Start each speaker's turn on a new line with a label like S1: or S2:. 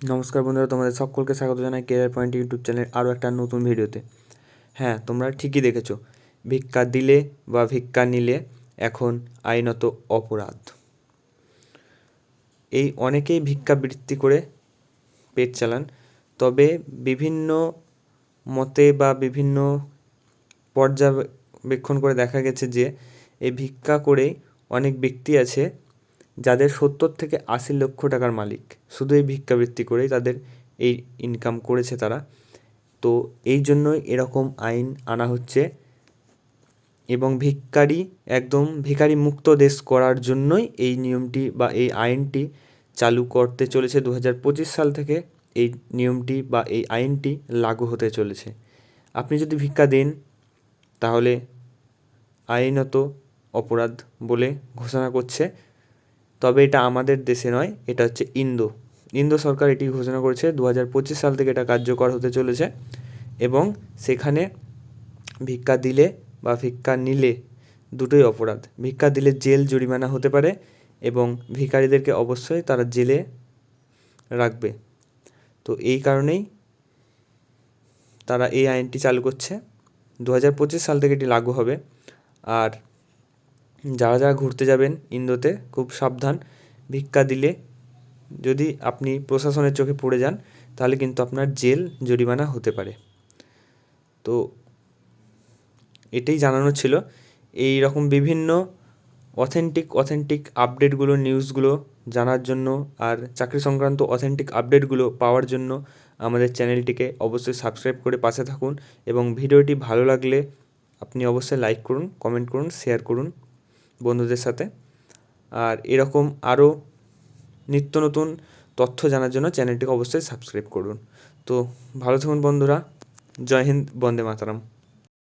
S1: নমস্কার বন্ধুরা, তোমাদের সকলকে স্বাগত জানাই কেরিয়ার পয়েন্ট ইউটিউব চ্যানেলের আরও একটা নতুন ভিডিওতে। হ্যাঁ, তোমরা ঠিকই দেখেছো, ভিক্ষা দিলে বা ভিক্ষা নিলে এখন আইনত অপরাধ। এই অনেকেই ভিক্ষাবৃত্তি করে পেট চালান, তবে বিভিন্ন মতে বা বিভিন্ন পর্যবেক্ষণ করে দেখা গেছে যে এই ভিক্ষা করেই অনেক ব্যক্তি আছে যাদের 70 থেকে 80 লক্ষ টাকার মালিক, শুধু এই ভিক্ষাবৃত্তি করেই তাদের এই ইনকাম করেছে তারা। তো এই জন্যই এরকম আইন আনা হচ্ছে এবং একদম ভিখারি মুক্ত দেশ করার জন্যই এই নিয়মটি বা এই আইনটি চালু করতে চলেছে। 2025 সাল থেকে এই নিয়মটি বা এই আইনটি লাগু হতে চলেছে। আপনি যদি ভিক্ষা দেন তাহলে আইনত অপরাধ বলে ঘোষণা করছে। তবে এটা আমাদের দেশে নয়, এটা হচ্ছে ইন্দো সরকার এটি ঘোষণা করেছে। 2025 সাল থেকে এটা কার্যকর হতে চলেছে এবং সেখানে ভিক্ষা দিলে বা ভিক্ষা নিলে দুটোই অপরাধ। ভিক্ষা দিলে জেল জরিমানা হতে পারে এবং ভিখারিদেরকে অবশ্যই তারা জেলে রাখবে। তো এই কারণেই তারা এই আইনটি চালু করছে। 2025 সাল থেকে এটি লাগু হবে। আর যারা ঘুরতে যাবেন ইন্দোতে, খুব সাবধান। ভিক্ষা দিলে যদি আপনি প্রশাসনের চোখে পড়ে যান তাহলে কিন্তু আপনার জেল জরিমানা হতে পারে। তো এটাই জানানো ছিল। এই রকম বিভিন্ন অথেন্টিক আপডেটগুলো, নিউজগুলো জানার জন্য আর চাকরি সংক্রান্ত অথেন্টিক আপডেটগুলো পাওয়ার জন্য আমাদের চ্যানেলটিকে অবশ্যই সাবস্ক্রাইব করে পাশে থাকুন এবং ভিডিওটি ভালো লাগলে আপনি অবশ্যই লাইক করুন, কমেন্ট করুন, শেয়ার করুন বন্ধুদের সাথে। আর এরকম আরও নিত্য নতুন তথ্য জানার জন্য চ্যানেলটিকে অবশ্যই সাবস্ক্রাইব করুন। তো ভালো থাকুন বন্ধুরা। জয় হিন্দ, বন্দে মাতরম।